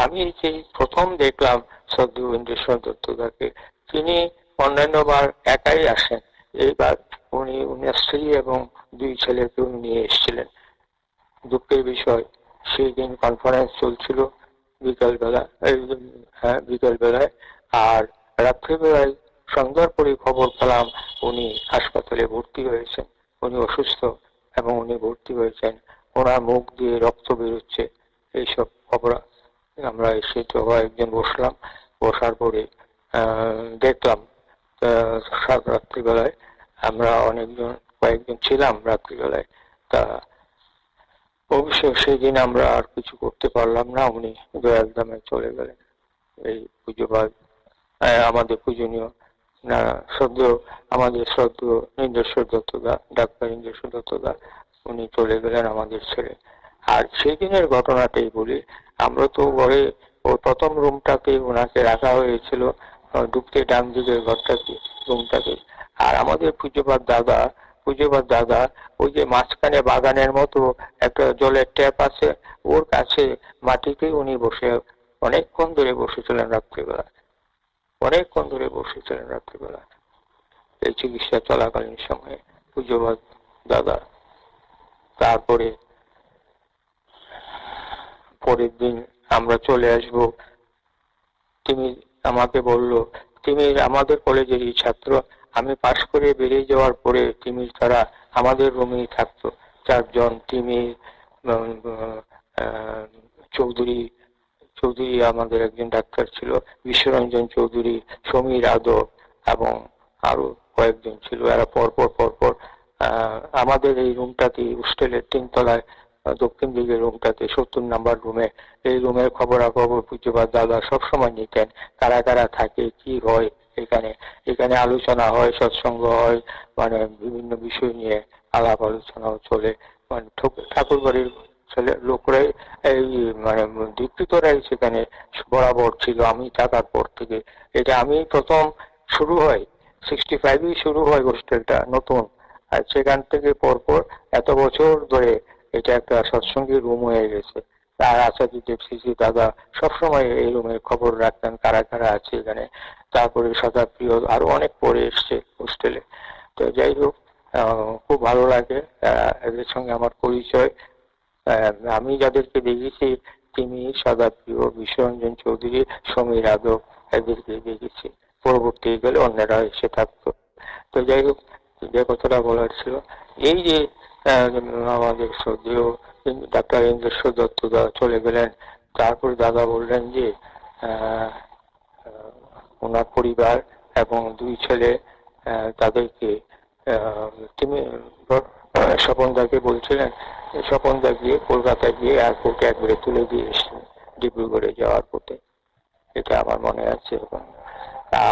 আমি যে প্রথম দেখলাম শ্রদ্ধেয় ইন্দ্রেশ্বর দত্তদাকে। তিনি অন্যান্যবার একাই আসেন, এইবার উনার স্ত্রী এবং 2 ছেলেকেও নিয়ে এসেছিলেন। দুঃখের বিষয়, সেই দিন কনফারেন্স চলছিল বিকাল বেলায়। আর রাত্রিবেলায় সন্ধ্যার পরে খবর পেলাম উনি হাসপাতালে ভর্তি হয়েছেন। উনি অসুস্থ এবং উনি ভর্তি হয়েছেন, ওনার মুখ দিয়ে রক্ত বেরোচ্ছে, এইসব খবর। আমরা এসে তো একজন বসলাম, বসার পরে দেখলাম রাত্রিবেলায় আমরা কয়েকজন ছিলাম রাত্রিবেলায়। তা অবশ্য সেই দিন আমরা আর কিছু করতে পারলাম না, উনি দয়ালধামে চলে গেলেন। এই পুজোবাদ আমাদের পূজনীয় না শ্রদ্ধেয় ইন্দ্রেশ্বর দত্তদা, ডাক্তার ইন্দ্রেশ্বর দত্তদা, উনি চলে গেলেন আমাদের ছেড়ে। আর সেই দিনের ঘটনাটাই বলি। আমরা তো ঘরে প্রথম রুমটাতে ওনাকে রাখা হয়েছিল, ঢুকতে ডান দিকের রুমটাকে। আর আমাদের পূজ্যপাত দাদা ওই যে মাঝখানে বাগানের মতো একটা জলের ট্যাপ আছে, ওর কাছে মাটিতে উনি বসে অনেকক্ষণ ধরে বসেছিলেন রাত্রিবেলা, এই চিকিৎসা চলাকালীন সময়ে পূজ্যপাত দাদা। তারপরে পরের দিন আমরা চলে আসব। তিনি আমাকে বলল, তুমি আমাদের কলেজেরই ছাত্র। আমি পাশ করে বেরিয়ে যাওয়ার পরে তারা আমাদের রুমেই থাকতো 4 জন। চৌধুরী চৌধুরী আমাদের একজন ডাক্তার ছিল, বিশ্বরঞ্জন চৌধুরী, সমীর আদব এবং আরো কয়েকজন ছিল। এরা পরপর আমাদের এই রুমটাতে, হোস্টেলের 3 তলায় দক্ষিণ দিকের রুমটাতে, 70 নম্বর রুমে, এই রুমের খবরাখবর পূজ্যপাত দাদা সবসময় নিতেন। কারা কারা থাকে, কি হয় এখানে আলোচনা হয়, সৎসঙ্গ হয়, মানে বিভিন্ন বিষয় নিয়ে আলাপ আলোচনাও চলে। মানে ঠাকুর বাড়ির লোকরাই, এই মানে দীক্ষিতরাই সেখানে বরাবর ছিল। আমি থাকার পর থেকে এটা আমি প্রথম শুরু হয় 65-এই শুরু হয় হোস্টেলটা নতুন। আর সেখান থেকে পরপর এত বছর ধরে এটা একটা সৎসঙ্গী রুম হয়ে গেছে। আর আচার্য দেবশ্রী দাদা সবসময় এই রুমের খবর রাখতেন, কারা কারা আছে এখানে। তারপরে সদাপ্রিয় আরো অনেক পরে এসছে হোস্টেলে। তো যাই হোক, খুব ভালো লাগে এদের সঙ্গে আমার পরিচয়। আমি যাদেরকে দেখেছি, তিনি সদাপ্রিয়, বিশ্বরঞ্জন চৌধুরী, সমীর আদব, এদেরকে দেখেছি। পরবর্তী গেলে অন্যরা এসে থাকতো। তো যাই হোক, যে কথাটা বলার ছিল, এই যে আমাদের শ্রদ্ধেয় ডাক্তার ইন্দ্রেশ্বর দত্তদা চলে গেলেন, তারপর দাদা বললেন যে ওনার পরিবার এবং 2 ছেলে, তাদেরকে তিনি স্বপনদাকে বলছিলেন, স্বপনদা গিয়ে কলকাতা গিয়ে এয়ারপোর্টে একবারে তুলে দিয়ে এসেছেন ডিব্রুগড়ে যাওয়ার পথে। এটা আমার মনে আছে।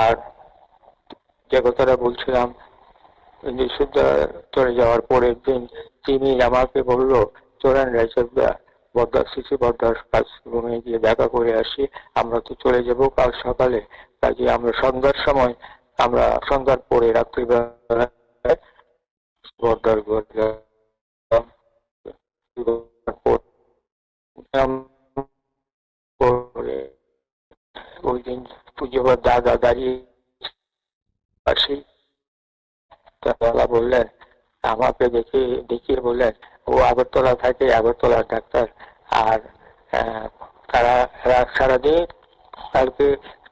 আর যে কথাটা বলছিলাম, ইন্দ্রেশ্বরদা চলে যাওয়ার পরের দিন তিনি আমাকে বললো, চলেন রায়চকদা, শ্রী বদ্দার কাজ রুমে গিয়ে দেখা করে আসি। আমরা তো চলে যাব কাল সকালে, কাজে আমরা সন্ধ্যার পরে রাত্রিবেলা বদ্দার ঘর একদিন পূজ্যপাদ দাদা দাঁড়িয়ে পাশেই, দাদা বললেন, আমাকে দেখিয়ে বললেন, ও আগরতলা থাকে, আগরতলার ডাক্তার। আর তারা সারাদিন কালকে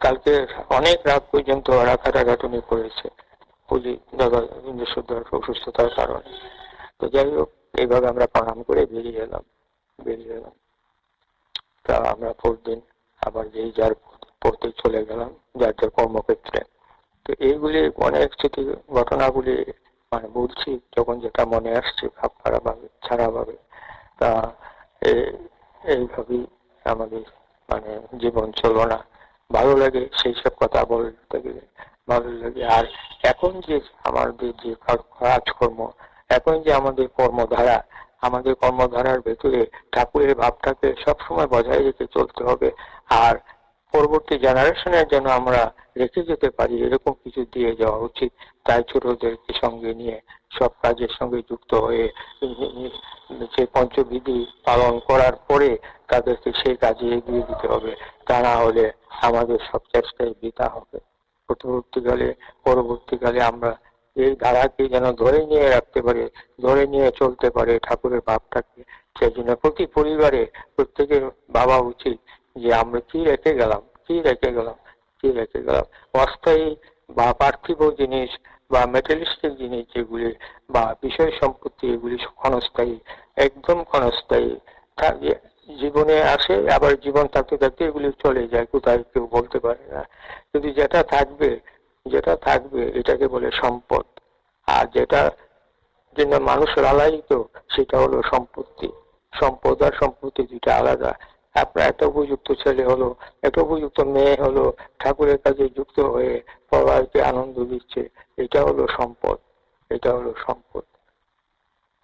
কালকে অনেক রাত পর্যন্ত ওরা খাটাখাটুনি করেছে পুলিশ দাদা ইন্দ্রসুদ্ধর অসুস্থতার কারণে। তো যাই হোক, এইভাবে আমরা প্রণাম করে বেরিয়ে এলাম। তা আমরা পরদিন আবার যেই যার পড়তে চলে গেলাম, যার যার কর্মক্ষেত্রে। তো এইগুলি অনেক স্মৃতি ঘটনাগুলি মানে বলছি যখন যেটা মনে আসছে ভাব খারাপভাবে ছাড়াভাবে। তা এইভাবেই আমাদের মানে জীবন চলো না। ভালো লাগে সেই সব কথা বলতে গেলে, ভালো লাগে। আর এখন যে আমাদের যে কাজকর্ম, এখন যে আমাদের কর্মধারা, আমাদের কর্মধারার ভেতরে ঠাকুরের ভাবটাকে সবসময় বজায় রেখে চলতে হবে। আর পরবর্তী জেনারেশনের জন্য আমরা রেখে যেতে পারি এরকম কিছু দিয়ে যাওয়া উচিত। তাই ছোটদেরকে সঙ্গে নিয়ে সব কাজের সঙ্গে যুক্ত হয়ে যে পঞ্চবিধি পালন করার পরে তাদেরকে সেই কাজে এগিয়ে দিতে হবে। তা না হলে আমাদের সব চেষ্টাই বৃথা হবে। পরবর্তীকালে আমরা এই ধারাকে যেন ধরে নিয়ে রাখতে পারে, ধরে নিয়ে চলতে পারে ঠাকুরের ভাবটাকে। সেই জন্য প্রতি পরিবারে প্রত্যেকের ভাবা উচিত যে আমরা কি রেখে গেলাম। অস্থায়ী বা পার্থিব জিনিস বা মেটেরিয়ালিস্টিক জিনিস যেগুলি বা বিষয় সম্পত্তি, এগুলি ক্ষণস্থায়ী, একদম ক্ষণস্থায়ী। জীবনে আসে, আবার জীবন থাকতে থাকতে এগুলি চলে যায়, কোথায় কেউ বলতে পারে না। কিন্তু যেটা থাকবে এটাকে বলে সম্পদ। আর যেটা জন্য মানুষ লালায়িত সেটা হলো সম্পত্তি। সম্পদ আর সম্পত্তি দুইটা আলাদা। আপনার একটা উপযুক্ত ছেলে হলো, একটা উপযুক্ত মেয়ে হলো, ঠাকুরের কাছে যুক্ত হয়ে সবাইকে আনন্দ দিচ্ছে, এটা হলো সম্পদ।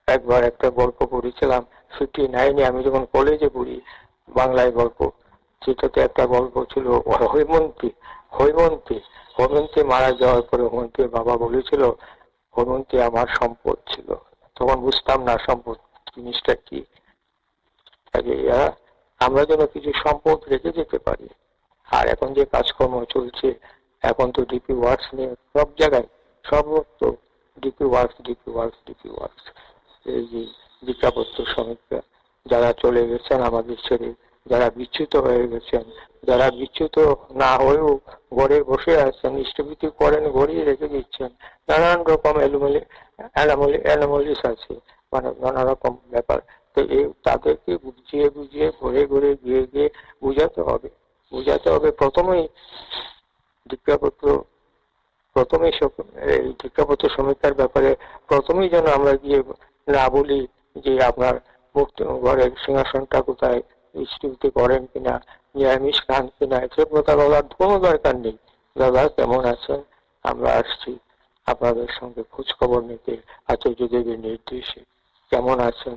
একবার একটা গল্প পড়েছিলাম 59-এ, আমি যখন কলেজে পড়ি, বাংলায় গল্প। সেটাতে একটা গল্প ছিল হৈমন্তী মারা যাওয়ার পরে হৈমন্তীর বাবা বলেছিল, হৈমন্তী আমার সম্পদ ছিল। তখন বুঝতাম না সম্পদ জিনিসটা কি। আমরা যেন কিছু সম্পদ রেখে যেতে পারি। আর এখন যে কাজকর্ম চলছে, এখন তো ডিপি ওয়ার্কস নিয়ে সব জায়গায় সর্বত্র ডিপি ওয়ার্কস। এই যে দীক্ষাপত্র শ্রমিকরা যারা চলে গেছেন আমাদের ছেড়ে, যারা বিচ্যুত হয়ে গেছেন, যারা বিচ্যুত না হয়েও ঘরে বসে আছেন, ইষ্টভীতি করেন, ঘরেই রেখে দিচ্ছেন, নানান রকম অ্যানোমালিস আছে, মানে নানা রকম ব্যাপার। তো এই তাদেরকে বুঝিয়ে ঘরে গিয়ে বুঝাতে হবে। প্রথমেই এই দীক্ষাপত্র সমীক্ষার ব্যাপারে প্রথমেই যেন আমরা গিয়ে না বলি যে আপনার মুক্তি ঘরের সিংহাসনটা কোথায়, ইষ্টভীতি করেন কিনা, নিরামিষ খান কিনা, এসব কথা বলার কোনো দরকার নেই। দাদা কেমন আছেন, আমরা আসছি আপনাদের সঙ্গে খোঁজ খবর নিতে, আচার্যদেবের নির্দেশে। কেমন আছেন,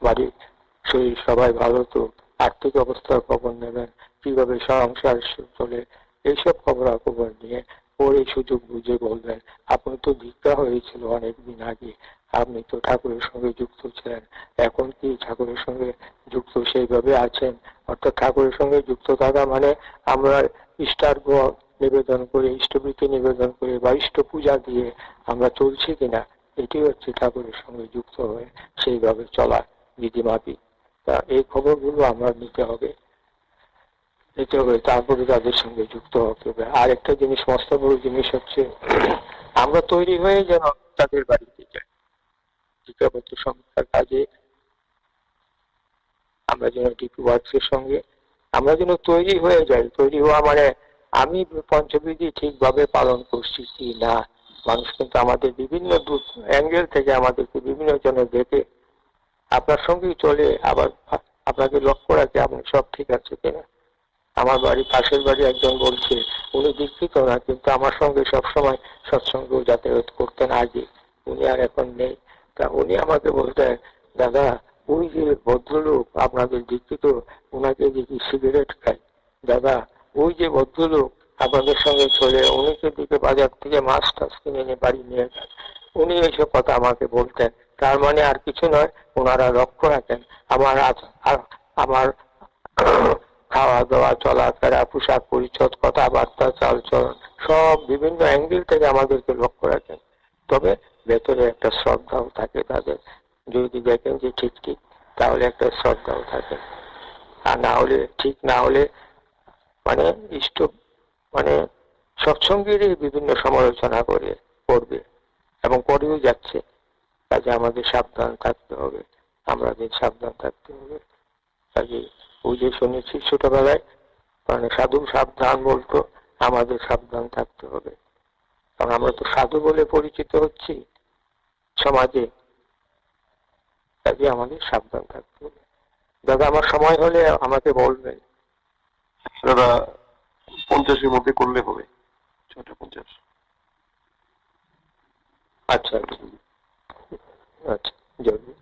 বাড়ির শরীর সবাই ভালো তো, আর্থিক অবস্থার খবর নেবেন, কিভাবে সংসার চলে, এইসব খবর নিয়ে পরে সুযোগ বুঝে বলবেন, আপনি তো দীক্ষা হয়েছিল অনেকদিন আগে, আপনি তো ঠাকুরের সঙ্গে যুক্ত ছিলেন, এখন কি ঠাকুরের সঙ্গে যুক্ত সেইভাবে আছেন? অর্থাৎ ঠাকুরের সঙ্গে যুক্ত থাকা মানে আমরা ইষ্টার্ঘ নিবেদন করে, ইষ্টভীতি নিবেদন করে বা ইষ্ট পূজা দিয়ে আমরা চলছি কিনা, এটি হচ্ছে ঠাকুরের সঙ্গে যুক্ত হয়ে সেইভাবে চলা বিধিমাফিক। তা এই খবরগুলো আমরা নিতে হবে, তারপরে তাদের সঙ্গে যুক্ত হতে হবে। আর একটা জিনিস, মস্ত বড় জিনিস হচ্ছে আমরা তৈরি হয়ে যেন তাদের বাড়িতে যাই দীক্ষাপত্র সংস্থার কাজে। আমরা যেন ডিপি ওয়ার্কসের সঙ্গে আমরা যেন তৈরি হয়ে যাই। তৈরি হওয়া মানে আমি পঞ্চবিধি ঠিকভাবে পালন করছি কি না। মানুষ কিন্তু আমাদের বিভিন্ন অ্যাঙ্গেল থেকে আমাদেরকে বিভিন্ন জনে দেখে আপনার সঙ্গেই চলে, আবার আপনাকে লক্ষ্য রাখে আপনি সব ঠিক আছে কিনা। আমার পাশের বাড়ি একজন বলছে, উনি দীক্ষিত না, কিন্তু আমার সঙ্গে সবসময় সৎসঙ্গে যাতায়াত করতেন আগে, উনি আর এখন নেই। তা উনি আমাকে বলতেন, দাদা ওই যে ভদ্রলোক আপনাদের দীক্ষিত, ওনাকে দেখি সিগারেট খায়, দাদা ওই যে ভদ্রলোক আপনাদের সঙ্গে চলে, উনিকে দিকে বাজার থেকে মাছ টাছ কিনে নিয়ে বাড়ি নিয়ে যান। উনি এইসব কথা আমাকে বলতেন। তার মানে আর কিছু নয়, ওনারা লক্ষ্য রাখেন আমার খাওয়া দাওয়া, চলাফেরা, পোশাক পরিচ্ছদ, কথাবার্তা, চালচলন, সব বিভিন্ন অ্যাঙ্গেল থেকে আমাদেরকে লক্ষ্য রাখেন। তবে ভেতরে একটা শ্রদ্ধাও থাকে তাদের। যদি দেখেন যে ঠিক ঠিক, তাহলে একটা শ্রদ্ধাও থাকে। আর না হলে, ঠিক না হলে মানে ইষ্ট মানে সৎসঙ্গেরই বিভিন্ন সমালোচনা করবে এবং করেও যাচ্ছে। কাজে আমাদের সাবধান থাকতে হবে, আমাদের সাবধান থাকতে হবে। কাজে ওই যে শুনেছি ছোটবেলায়, মানে সাধু সাবধান বলতো, আমাদের সাবধান থাকতে হবে। কারণ আমরা তো সাধু বলে পরিচিত হচ্ছি সমাজে। কাজে আমাদের সাবধান থাকতে হবে। দাদা, আমার সময় হলে আমাকে বলবেন। দাদা 50-এর মধ্যে করলে হবে, 6:50। আচ্ছা আচ্ছা, জরুরি।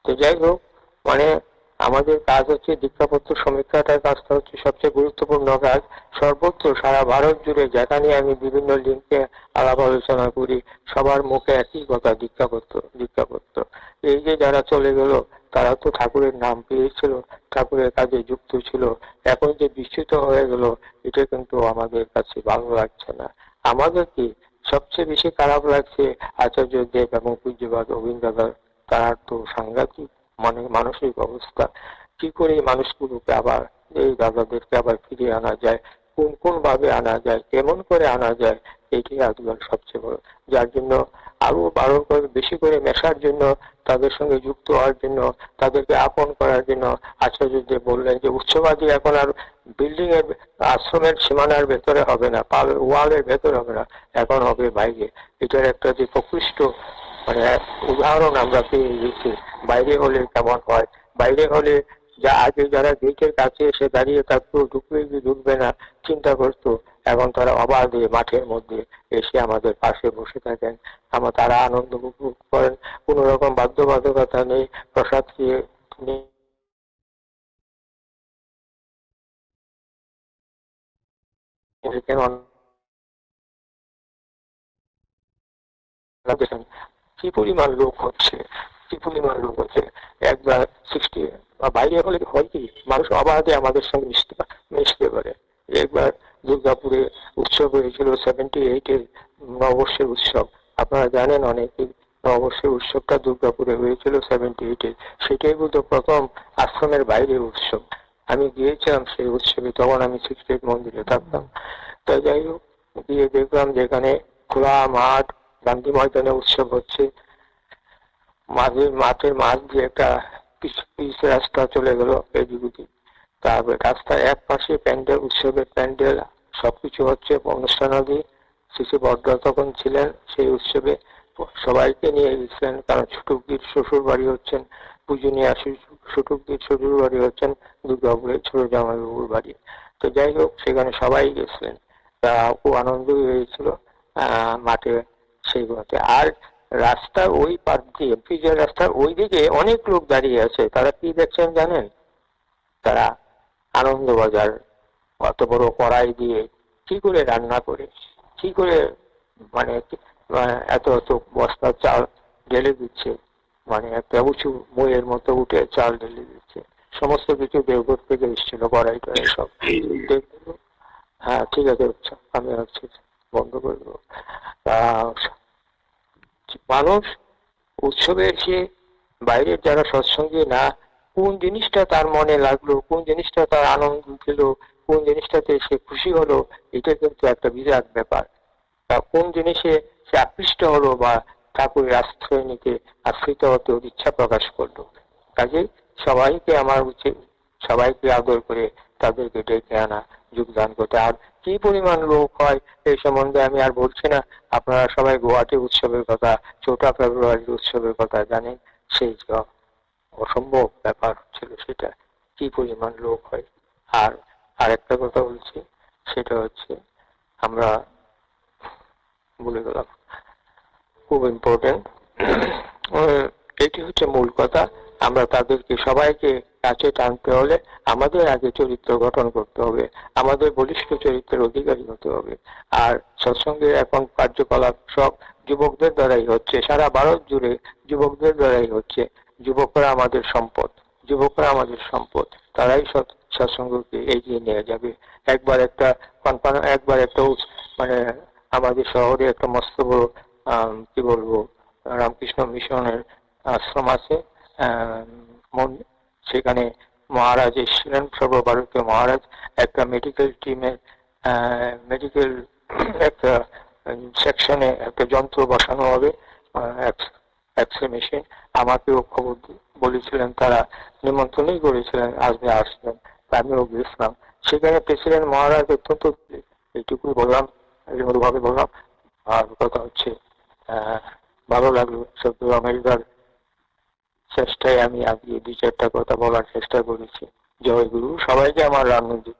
তো যাই হোক, মানে আমাদের কাজ হচ্ছে দীক্ষাপত্র সমীক্ষাটার কাজটা হচ্ছে সবচেয়ে গুরুত্বপূর্ণ কাজ। সর্বত্র সারা ভারত জুড়ে যেখানে আমি বিভিন্ন লিঙ্কে আলাপ আলোচনা করি, সবার মুখে একই কথা, দীক্ষাপত্র দীক্ষাপত্র। এই যে যারা চলে গেল, তারা তো ঠাকুরের নাম পেয়েছিল, ঠাকুরের কাজে যুক্ত ছিল, এখন যে বিচ্যুত হয়ে গেল, এটা কিন্তু আমাদের কাছে ভালো লাগছে না। আমাদের কি সবচেয়ে বেশি খারাপ লাগছে আচার্য দেব এবং পূজ্যবাদ অবিন্দাদার, তার তো সাংঘাতিক মানে মানসিক অবস্থা। কি করে এই মানুষগুলোকে আবার, এই দাদাদেরকে আবার ফিরিয়ে আনা যায়, কোন কোন ভাবে আনা যায়, কেমন করে আনা যায়, এটাই আজকাল সবচেয়ে বড়। যার জন্য আরো বারো করে বেশি করে মেশার জন্য, তাদের সঙ্গে যুক্ত হওয়ার জন্য, তাদেরকে আপন করার জন্য আচার্যদেব বললেন যে উৎসবাদী এখন আর বিল্ডিং এর, আশ্রমের সীমানার ভেতরে হবে না, ওয়ালের ভেতরে হবে না, এখন হবে বাইরে। এটার একটা যে প্রকৃষ্ট মানে উদাহরণ আমরা পেয়ে গেছি। বাইরে হলে কেমন হয়, বাইরে হলে যা আগে যারা গেটের কাছে এসে দাঁড়িয়ে থাকতো, ঢুকবে কি ঢুকবে না চিন্তা করতো, এখন তারা অবাধে মাঠের মধ্যে এসে আমাদের পাশে বসে থাকেন। তারা আনন্দ উপভোগ করেন, কোন রকম বাধ্যবাধকতা নেই, প্রসাদ খেয়ে নেই, কি পরিমাণ লোক হচ্ছে, কি পরিমাণ লোক হচ্ছে। একবার 60 বাইরে হলে হয় কি, মানুষ অবাধে আমাদের সঙ্গে মিশতে পারে। একবার দুর্গাপুরে উৎসব হয়েছিল 78-এর নববর্ষের উৎসব, আপনারা জানেন অনেকে। নববর্ষের উৎসবটা দুর্গাপুরে হয়েছিল 78-এ। সেটাই বোধহয় প্রথম আশ্রমের বাইরে উৎসব। আমি গিয়েছিলাম সেই উৎসবে, তখন আমি 68 মন্দিরে থাকতাম। তাই যাই হোক, গিয়ে দেখলাম যেখানে খোলা মাঠ, গান্ধী ময়দানে উৎসব হচ্ছে, মাঠের মাঝ দিয়ে একটা পিচ রাস্তা চলে গেল এদিক ওদিক। তারপরে রাস্তার এক পাশে প্যান্ডেল, উৎসবের প্যান্ডেল, সবকিছু হচ্ছে অনুষ্ঠানাদি। শিশু বড়রা তখন ছিলেন সেই উৎসবে, সবাইকে নিয়ে গেছিলেন। কারণ ছুটুকদির শ্বশুর বাড়ি হচ্ছেন পূজনীয়, ছুটুকদির শ্বশুর বাড়ি হচ্ছেন দুর্গাপুরের ছোট জামাইবাবুর বাড়ি। তো যাই হোক, সেখানে সবাই গেছিলেন। তা খুব আনন্দ হয়েছিল মাঠে সেইগুলোতে। আর রাস্তার ওই পাশ দিয়ে, পিচের রাস্তার ওই দিকে অনেক লোক দাঁড়িয়ে আছে। তারা কি দেখছেন জানেন? তারা আনন্দবাজার অত বড় কড়াই দিয়ে কি করে রান্না করে, কি করে মানে এত এত বস্তা চাল ঢেলে দিচ্ছে, মানে একটা উঁচু বইয়ের মতো উঠে চাল ঢেলে দিচ্ছে। সমস্ত কিছু দেওঘর থেকে এসেছিল, কড়াই টড়াই সব। হ্যাঁ ঠিক আছে, আমি হচ্ছে বন্ধ করে দেবো। মানুষ উৎসবে এসে বাইরের যারা সৎসঙ্গে না, কোন জিনিসটা তার মনে লাগলো, কোন জিনিসটা তার আনন্দ দিল, কোন জিনিসটাতে সে খুশি হলো, এটা কিন্তু একটা বিরাট ব্যাপার। কোন জিনিসে সে আকৃষ্ট হলো বা ঠাকুরের আশ্রয় নিতে, আশ্রিত হতে ওর ইচ্ছা প্রকাশ করলো। কাজে সবাইকে আমার উচিত সবাইকে আদর করে তাদেরকে ডেকে আনা, যোগদান করতে। আর কি পরিমাণ লোক হয় এই সম্বন্ধে আমি আর বলছি না। আপনারা সবাই গুয়াহাটি উৎসবের কথা, 4 ফেব্রুয়ারির উৎসবের কথা জানেন। সেই অসম্ভব ব্যাপার ছিল সেটা, কি পরিমাণ লোক হয়। আর আরেকটা কথা বলছি, সেটা হচ্ছে আমরা বলে গেলাম, খুব ইম্পর্টেন্ট, এটি হচ্ছে মূল কথা। আমরা তাদেরকে সবাইকে কাছে টানতে হলে আমাদের আগে চরিত্র গঠন করতে হবে, আমাদের বলিষ্ঠ চরিত্রের অধিকারী হতে হবে। আর সৎসঙ্গের এখন কার্যকলাপ সব যুবকদের দ্বারাই হচ্ছে, সারা ভারত জুড়ে যুবকদের দ্বারাই হচ্ছে। যুবকরা আমাদের সম্পদ, যুবকরা আমাদের সম্পদ, তারাই সৎসঙ্গকে এগিয়ে নিয়ে যাবে। একবার একটা মানে আমাদের শহরে একটা মস্ত বড় কি বলবো রামকৃষ্ণ মিশনের আশ্রম আছে, সেখানে মহারাজ এসেছিলেন, সর্বভারতীয় মহারাজ। একটা মেডিকেল একটা সেকশনে একটা যন্ত্র বসানো হবে, এক্স রে মেশিন। আমাকেও খবর বলেছিলেন, তারা নিমন্ত্রণই করেছিলেন, আপনি আসবেন। আমিও গেছিলাম সেখানে। প্রেসিডেন্ট মহারাজ অত্যন্ত, এইটুকুই বললাম, ভাবে বললাম। আর কথা হচ্ছে ভালো লাগলো সত্য আমেরিকার চেষ্টায় আমি আগে 2-4টা কথা বলার চেষ্টা করেছি। জয় গুরু, সবাইকে আমার রামনন্দী।